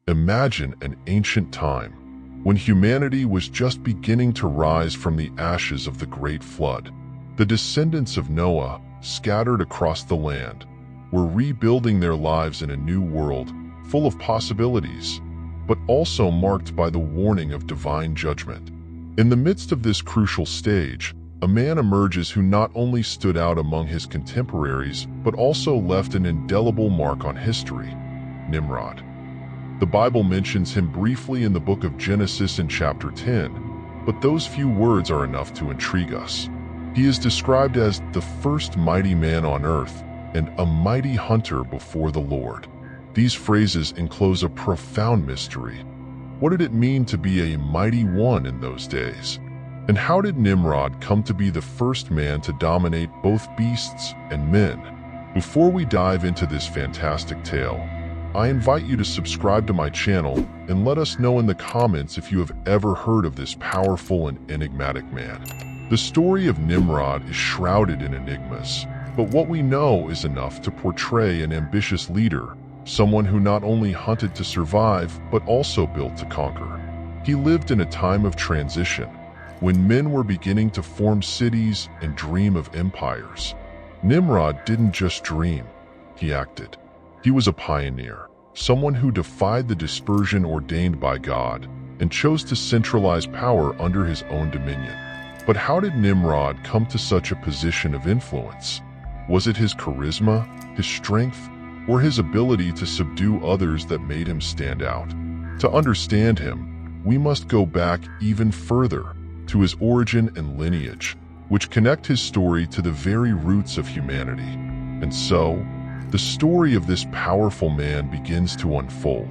Imagine an ancient time when humanity was just beginning to rise from the ashes of the Great Flood. The descendants of Noah, scattered across the land, were rebuilding their lives in a new world full of possibilities, but also marked by the warning of divine judgment. In the midst of this crucial stage, a man emerges who not only stood out among his contemporaries, but also left an indelible mark on history: Nimrod. The Bible mentions him briefly in the book of Genesis in chapter 10, but those few words are enough to intrigue us. He is described as the first mighty man on earth and a mighty hunter before the Lord. These phrases enclose a profound mystery. What did it mean to be a mighty one in those days? And how did Nimrod come to be the first man to dominate both beasts and men? Before we dive into this fantastic tale, I invite you to subscribe to my channel and let us know in the comments if you have ever heard of this powerful and enigmatic man. The story of Nimrod is shrouded in enigmas, but what we know is enough to portray an ambitious leader, someone who not only hunted to survive, but also built to conquer. He lived in a time of transition, when men were beginning to form cities and dream of empires. Nimrod didn't just dream, he acted. He was a pioneer, someone who defied the dispersion ordained by God and chose to centralize power under his own dominion. But how did Nimrod come to such a position of influence? Was it his charisma, his strength, or his ability to subdue others that made him stand out? To understand him, we must go back even further, to his origin and lineage, which connect his story to the very roots of humanity. And so, the story of this powerful man begins to unfold.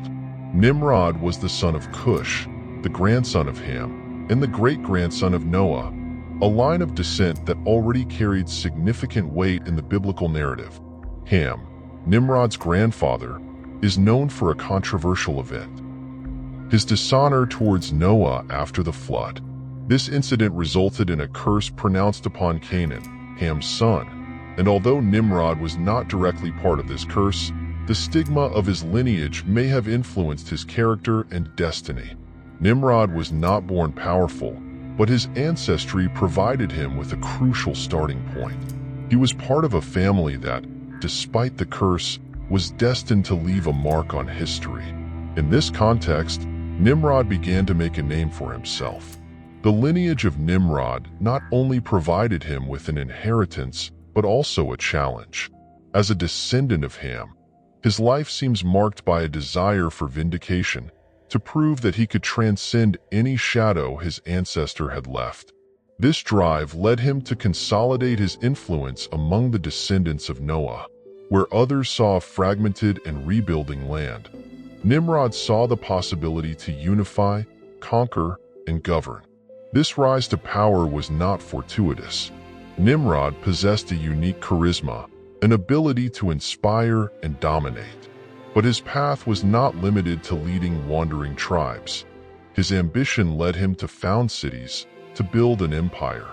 Nimrod was the son of Cush, the grandson of Ham, and the great-grandson of Noah, a line of descent that already carried significant weight in the biblical narrative. Ham, Nimrod's grandfather, is known for a controversial event: his dishonor towards Noah after the flood. This incident resulted in a curse pronounced upon Canaan, Ham's son, and although Nimrod was not directly part of this curse, the stigma of his lineage may have influenced his character and destiny. Nimrod was not born powerful, but his ancestry provided him with a crucial starting point. He was part of a family that, despite the curse, was destined to leave a mark on history. In this context, Nimrod began to make a name for himself. The lineage of Nimrod not only provided him with an inheritance, but also a challenge. As a descendant of Ham, his life seems marked by a desire for vindication, to prove that he could transcend any shadow his ancestor had left. This drive led him to consolidate his influence among the descendants of Noah, where others saw a fragmented and rebuilding land. Nimrod saw the possibility to unify, conquer, and govern. This rise to power was not fortuitous. Nimrod possessed a unique charisma, an ability to inspire and dominate. But his path was not limited to leading wandering tribes. His ambition led him to found cities, to build an empire.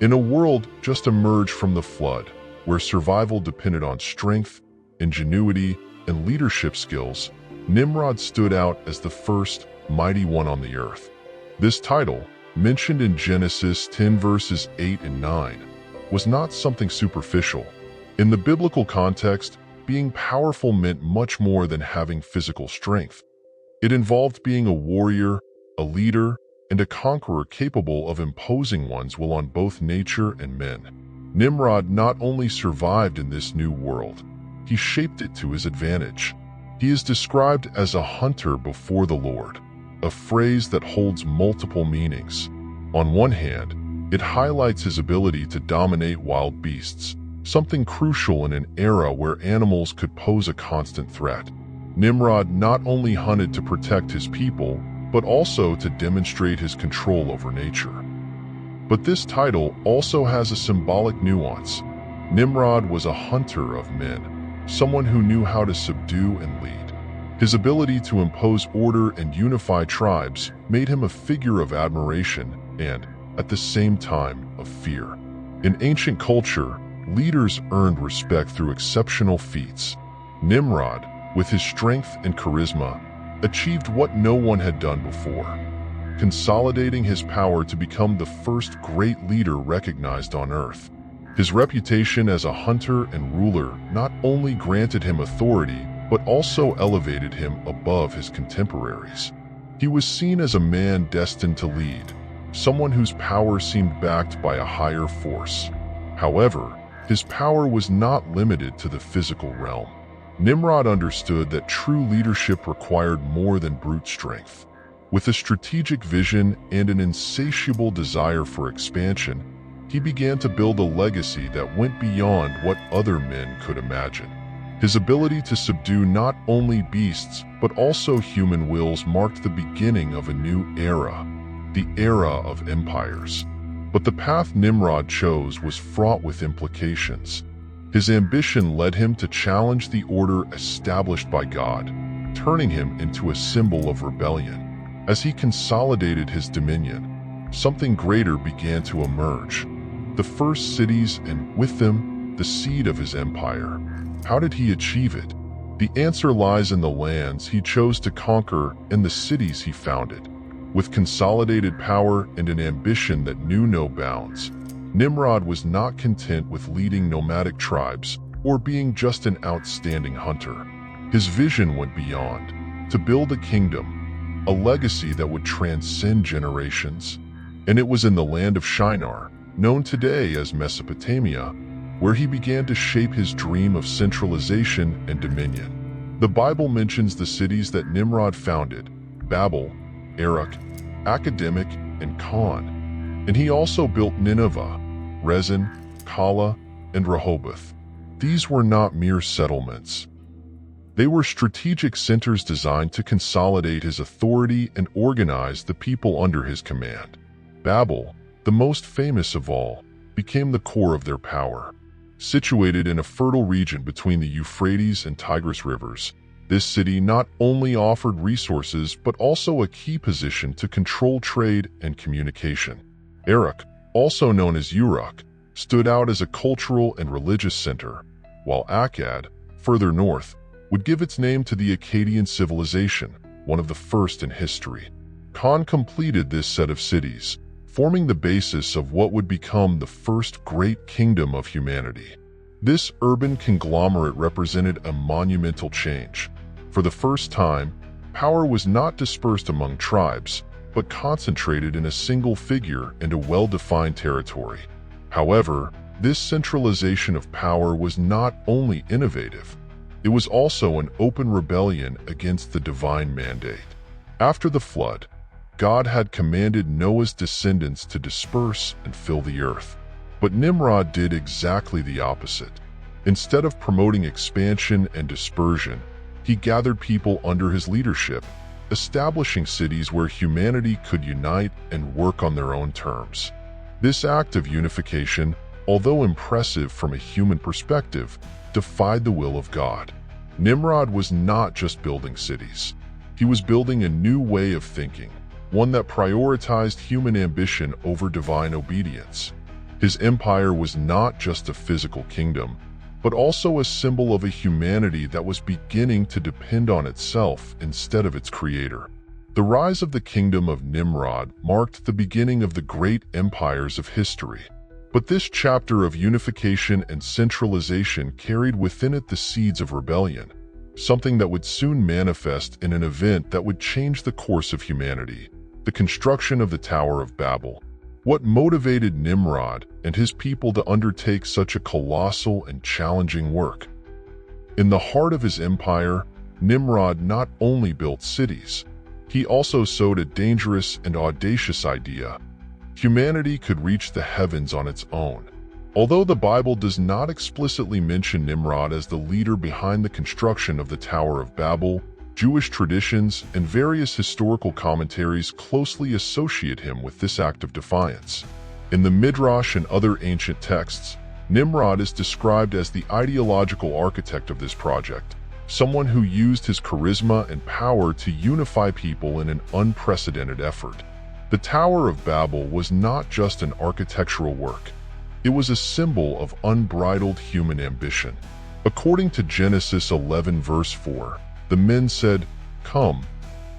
In a world just emerged from the flood, where survival depended on strength, ingenuity, and leadership skills, Nimrod stood out as the first mighty one on the earth. This title, mentioned in Genesis 10 verses 8 and 9, was not something superficial. In the biblical context, being powerful meant much more than having physical strength. It involved being a warrior, a leader, and a conqueror capable of imposing one's will on both nature and men. Nimrod not only survived in this new world, he shaped it to his advantage. He is described as a hunter before the Lord, a phrase that holds multiple meanings. On one hand, it highlights his ability to dominate wild beasts, something crucial in an era where animals could pose a constant threat. Nimrod not only hunted to protect his people, but also to demonstrate his control over nature. But this title also has a symbolic nuance. Nimrod was a hunter of men, someone who knew how to subdue and lead. His ability to impose order and unify tribes made him a figure of admiration and, at the same time, of fear. In ancient culture, leaders earned respect through exceptional feats. Nimrod, with his strength and charisma, achieved what no one had done before, consolidating his power to become the first great leader recognized on Earth. His reputation as a hunter and ruler not only granted him authority, but also elevated him above his contemporaries. He was seen as a man destined to lead, someone whose power seemed backed by a higher force. However, his power was not limited to the physical realm. Nimrod understood that true leadership required more than brute strength. With a strategic vision and an insatiable desire for expansion, he began to build a legacy that went beyond what other men could imagine. His ability to subdue not only beasts, but also human wills marked the beginning of a new era, the era of empires. But the path Nimrod chose was fraught with implications. His ambition led him to challenge the order established by God, turning him into a symbol of rebellion. As he consolidated his dominion, something greater began to emerge. The first cities, and with them, the seed of his empire. How did he achieve it? The answer lies in the lands he chose to conquer and the cities he founded. With consolidated power and an ambition that knew no bounds, Nimrod was not content with leading nomadic tribes or being just an outstanding hunter. His vision went beyond, to build a kingdom, a legacy that would transcend generations. And it was in the land of Shinar, known today as Mesopotamia, where he began to shape his dream of centralization and dominion. The Bible mentions the cities that Nimrod founded: Babel, Erech, Academic, and Khan. And he also built Nineveh, Rezin, Kala, and Rehoboth. These were not mere settlements. They were strategic centers designed to consolidate his authority and organize the people under his command. Babel, the most famous of all, became the core of their power. Situated in a fertile region between the Euphrates and Tigris rivers, this city not only offered resources but also a key position to control trade and communication. Erech, also known as Uruk, stood out as a cultural and religious center, while Akkad, further north, would give its name to the Akkadian civilization, one of the first in history. Khan completed this set of cities, forming the basis of what would become the first great kingdom of humanity. This urban conglomerate represented a monumental change. For the first time, power was not dispersed among tribes, but concentrated in a single figure and a well-defined territory. However, this centralization of power was not only innovative, it was also an open rebellion against the divine mandate. After the flood, God had commanded Noah's descendants to disperse and fill the earth. But Nimrod did exactly the opposite. Instead of promoting expansion and dispersion, he gathered people under his leadership, establishing cities where humanity could unite and work on their own terms. This act of unification, although impressive from a human perspective, defied the will of God. Nimrod was not just building cities. He was building a new way of thinking, one that prioritized human ambition over divine obedience. His empire was not just a physical kingdom, but also a symbol of a humanity that was beginning to depend on itself instead of its creator. The rise of the kingdom of Nimrod marked the beginning of the great empires of history. But this chapter of unification and centralization carried within it the seeds of rebellion, something that would soon manifest in an event that would change the course of humanity: the construction of the Tower of Babel. What motivated Nimrod and his people to undertake such a colossal and challenging work? In the heart of his empire, Nimrod not only built cities, he also sowed a dangerous and audacious idea: humanity could reach the heavens on its own. Although the Bible does not explicitly mention Nimrod as the leader behind the construction of the Tower of Babel, Jewish traditions and various historical commentaries closely associate him with this act of defiance. In the Midrash and other ancient texts, Nimrod is described as the ideological architect of this project, someone who used his charisma and power to unify people in an unprecedented effort. The Tower of Babel was not just an architectural work. It was a symbol of unbridled human ambition. According to Genesis 11 verse 4, the men said, "Come,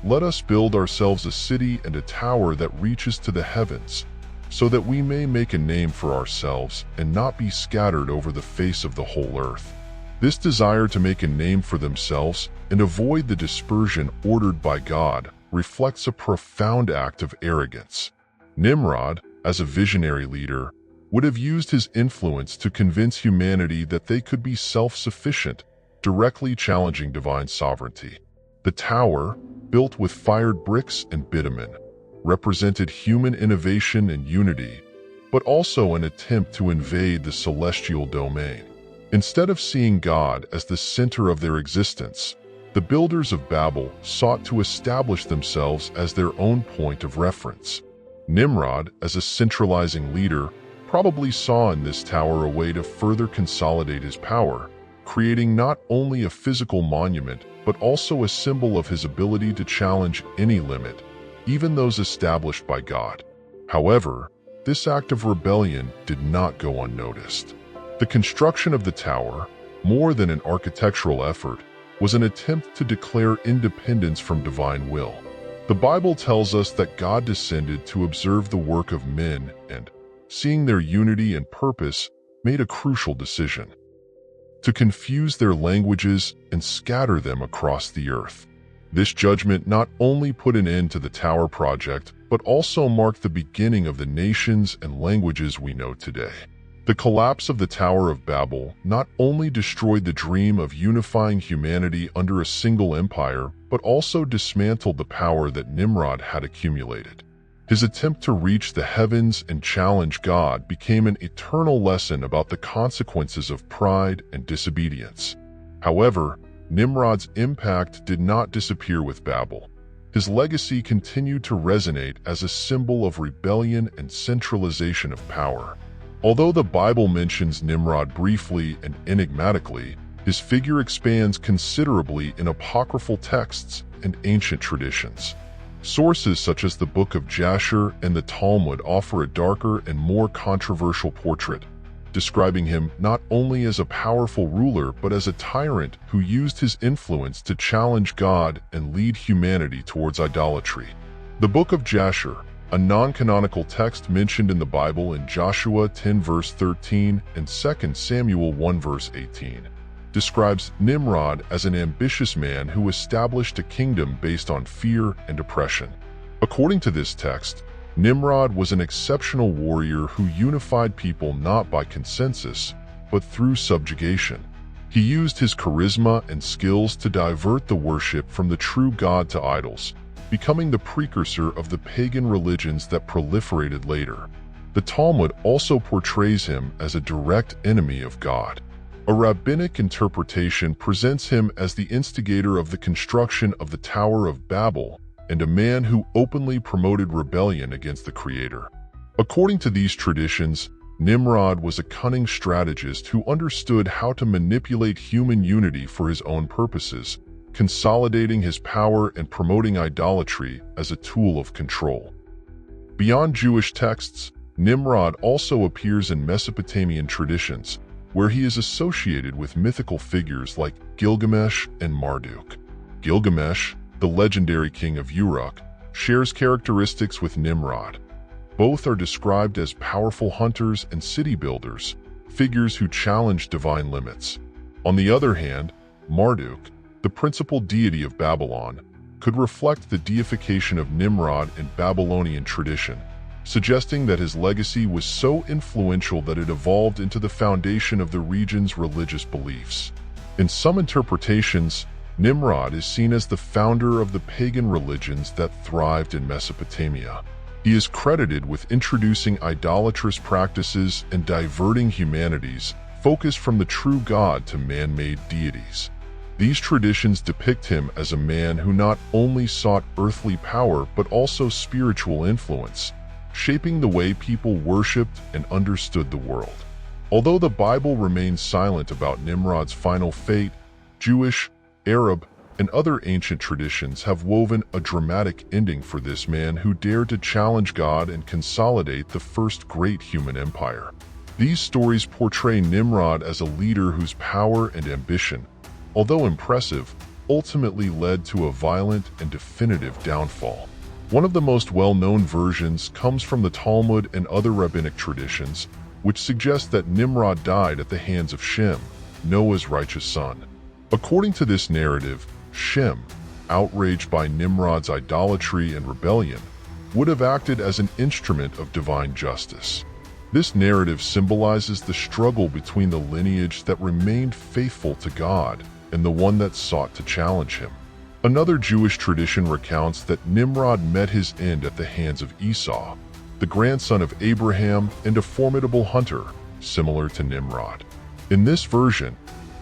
"Let us build ourselves a city and a tower that reaches to the heavens, so that we may make a name for ourselves and not be scattered over the face of the whole earth." This desire to make a name for themselves and avoid the dispersion ordered by God reflects a profound act of arrogance. Nimrod, as a visionary leader, would have used his influence to convince humanity that they could be self-sufficient, directly challenging divine sovereignty. The tower, built with fired bricks and bitumen, represented human innovation and unity, but also an attempt to invade the celestial domain. Instead of seeing God as the center of their existence, the builders of Babel sought to establish themselves as their own point of reference. Nimrod, as a centralizing leader, probably saw in this tower a way to further consolidate his power, creating not only a physical monument, but also a symbol of his ability to challenge any limit, even those established by God. However, this act of rebellion did not go unnoticed. The construction of the tower, more than an architectural effort, was an attempt to declare independence from divine will. The Bible tells us that God descended to observe the work of men and, seeing their unity and purpose, made a crucial decision: to confuse their languages and scatter them across the earth. This judgment not only put an end to the tower project, but also marked the beginning of the nations and languages we know today. The collapse of the Tower of Babel not only destroyed the dream of unifying humanity under a single empire, but also dismantled the power that Nimrod had accumulated. His attempt to reach the heavens and challenge God became an eternal lesson about the consequences of pride and disobedience. However, Nimrod's impact did not disappear with Babel. His legacy continued to resonate as a symbol of rebellion and centralization of power. Although the Bible mentions Nimrod briefly and enigmatically, his figure expands considerably in apocryphal texts and ancient traditions. Sources such as the Book of Jasher and the Talmud offer a darker and more controversial portrait, describing him not only as a powerful ruler but as a tyrant who used his influence to challenge God and lead humanity towards idolatry. The Book of Jasher, a non-canonical text mentioned in the Bible in Joshua 10 verse 13 and 2 Samuel 1 verse 18, describes Nimrod as an ambitious man who established a kingdom based on fear and oppression. According to this text, Nimrod was an exceptional warrior who unified people not by consensus, but through subjugation. He used his charisma and skills to divert the worship from the true God to idols, becoming the precursor of the pagan religions that proliferated later. The Talmud also portrays him as a direct enemy of God. A rabbinic interpretation presents him as the instigator of the construction of the Tower of Babel and a man who openly promoted rebellion against the Creator. According to these traditions, Nimrod was a cunning strategist who understood how to manipulate human unity for his own purposes, consolidating his power and promoting idolatry as a tool of control. Beyond Jewish texts, Nimrod also appears in Mesopotamian traditions, where he is associated with mythical figures like Gilgamesh and Marduk. Gilgamesh, the legendary king of Uruk, shares characteristics with Nimrod. Both are described as powerful hunters and city builders, figures who challenge divine limits. On the other hand, Marduk, the principal deity of Babylon, could reflect the deification of Nimrod in Babylonian tradition, suggesting that his legacy was so influential that it evolved into the foundation of the region's religious beliefs. In some interpretations, Nimrod is seen as the founder of the pagan religions that thrived in Mesopotamia. He is credited with introducing idolatrous practices and diverting humanity's focus from the true God to man-made deities. These traditions depict him as a man who not only sought earthly power but also spiritual influence, shaping the way people worshipped and understood the world. Although the Bible remains silent about Nimrod's final fate, Jewish, Arab, and other ancient traditions have woven a dramatic ending for this man who dared to challenge God and consolidate the first great human empire. These stories portray Nimrod as a leader whose power and ambition, although impressive, ultimately led to a violent and definitive downfall. One of the most well-known versions comes from the Talmud and other rabbinic traditions, which suggest that Nimrod died at the hands of Shem, Noah's righteous son. According to this narrative, Shem, outraged by Nimrod's idolatry and rebellion, would have acted as an instrument of divine justice. This narrative symbolizes the struggle between the lineage that remained faithful to God and the one that sought to challenge him. Another Jewish tradition recounts that Nimrod met his end at the hands of Esau, the grandson of Abraham and a formidable hunter, similar to Nimrod. In this version,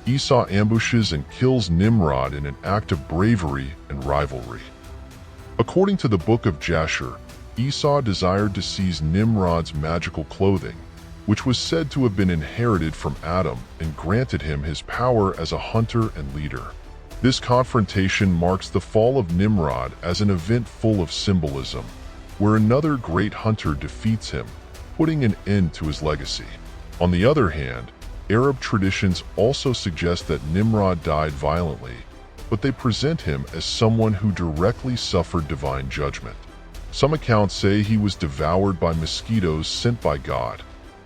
Esau ambushes and kills Nimrod in an act of bravery and rivalry. According to the Book of Jasher, Esau desired to seize Nimrod's magical clothing, which was said to have been inherited from Adam and granted him his power as a hunter and leader. This confrontation marks the fall of Nimrod as an event full of symbolism, where another great hunter defeats him, putting an end to his legacy. On the other hand, Arab traditions also suggest that Nimrod died violently, but they present him as someone who directly suffered divine judgment. Some accounts say he was devoured by mosquitoes sent by God,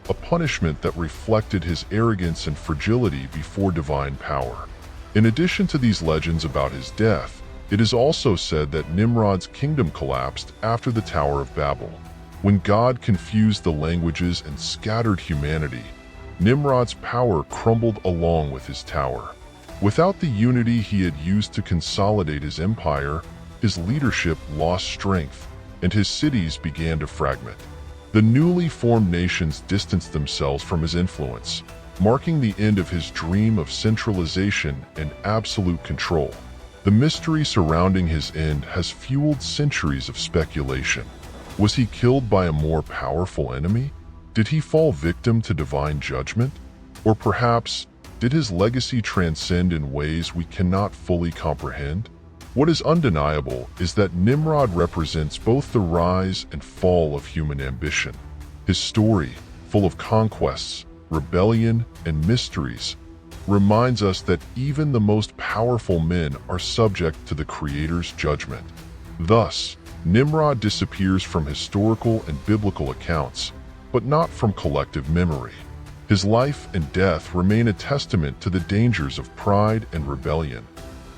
a punishment that reflected his arrogance and fragility before divine power. In addition to these legends about his death, it is also said that Nimrod's kingdom collapsed after the Tower of Babel. When God confused the languages and scattered humanity, Nimrod's power crumbled along with his tower. Without the unity he had used to consolidate his empire, his leadership lost strength, and his cities began to fragment. The newly formed nations distanced themselves from his influence, marking the end of his dream of centralization and absolute control. The mystery surrounding his end has fueled centuries of speculation. Was he killed by a more powerful enemy? Did he fall victim to divine judgment? Or perhaps, did his legacy transcend in ways we cannot fully comprehend? What is undeniable is that Nimrod represents both the rise and fall of human ambition. His story, full of conquests, rebellion, and mysteries, reminds us that even the most powerful men are subject to the Creator's judgment. Thus, Nimrod disappears from historical and biblical accounts, but not from collective memory. His life and death remain a testament to the dangers of pride and rebellion,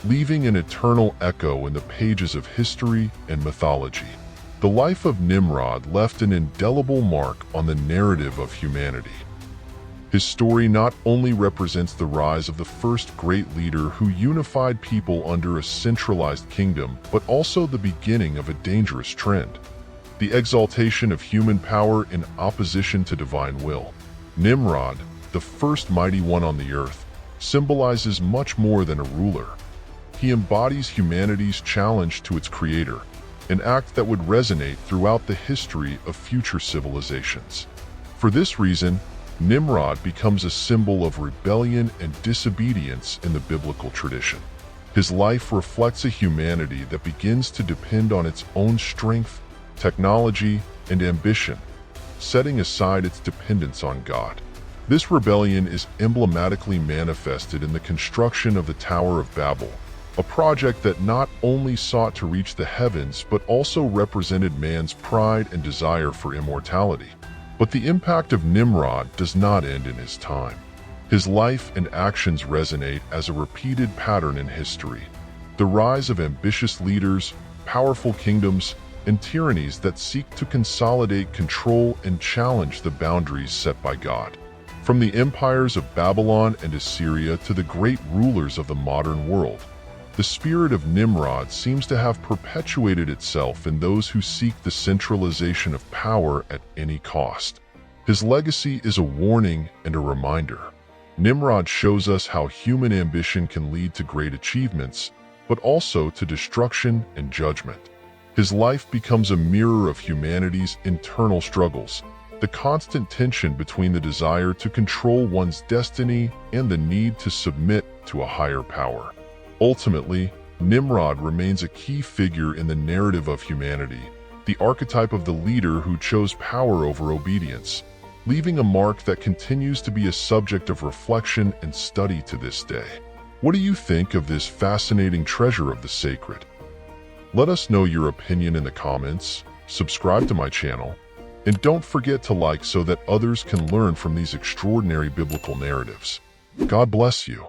leaving an eternal echo in the pages of history and mythology. The life of Nimrod left an indelible mark on the narrative of humanity. His story not only represents the rise of the first great leader who unified people under a centralized kingdom, but also the beginning of a dangerous trend: the exaltation of human power in opposition to divine will. Nimrod, the first mighty one on the earth, symbolizes much more than a ruler. He embodies humanity's challenge to its creator, an act that would resonate throughout the history of future civilizations. For this reason, Nimrod becomes a symbol of rebellion and disobedience in the biblical tradition. His life reflects a humanity that begins to depend on its own strength, technology, and ambition, setting aside its dependence on God. This rebellion is emblematically manifested in the construction of the Tower of Babel, a project that not only sought to reach the heavens but also represented man's pride and desire for immortality. But the impact of Nimrod does not end in his time. His life and actions resonate as a repeated pattern in history: the rise of ambitious leaders, powerful kingdoms, and tyrannies that seek to consolidate control and challenge the boundaries set by God. From the empires of Babylon and Assyria to the great rulers of the modern world, the spirit of Nimrod seems to have perpetuated itself in those who seek the centralization of power at any cost. His legacy is a warning and a reminder. Nimrod shows us how human ambition can lead to great achievements, but also to destruction and judgment. His life becomes a mirror of humanity's internal struggles, the constant tension between the desire to control one's destiny and the need to submit to a higher power. Ultimately, Nimrod remains a key figure in the narrative of humanity, the archetype of the leader who chose power over obedience, leaving a mark that continues to be a subject of reflection and study to this day. What do you think of this fascinating treasure of the sacred? Let us know your opinion in the comments, subscribe to my channel, and don't forget to like so that others can learn from these extraordinary biblical narratives. God bless you.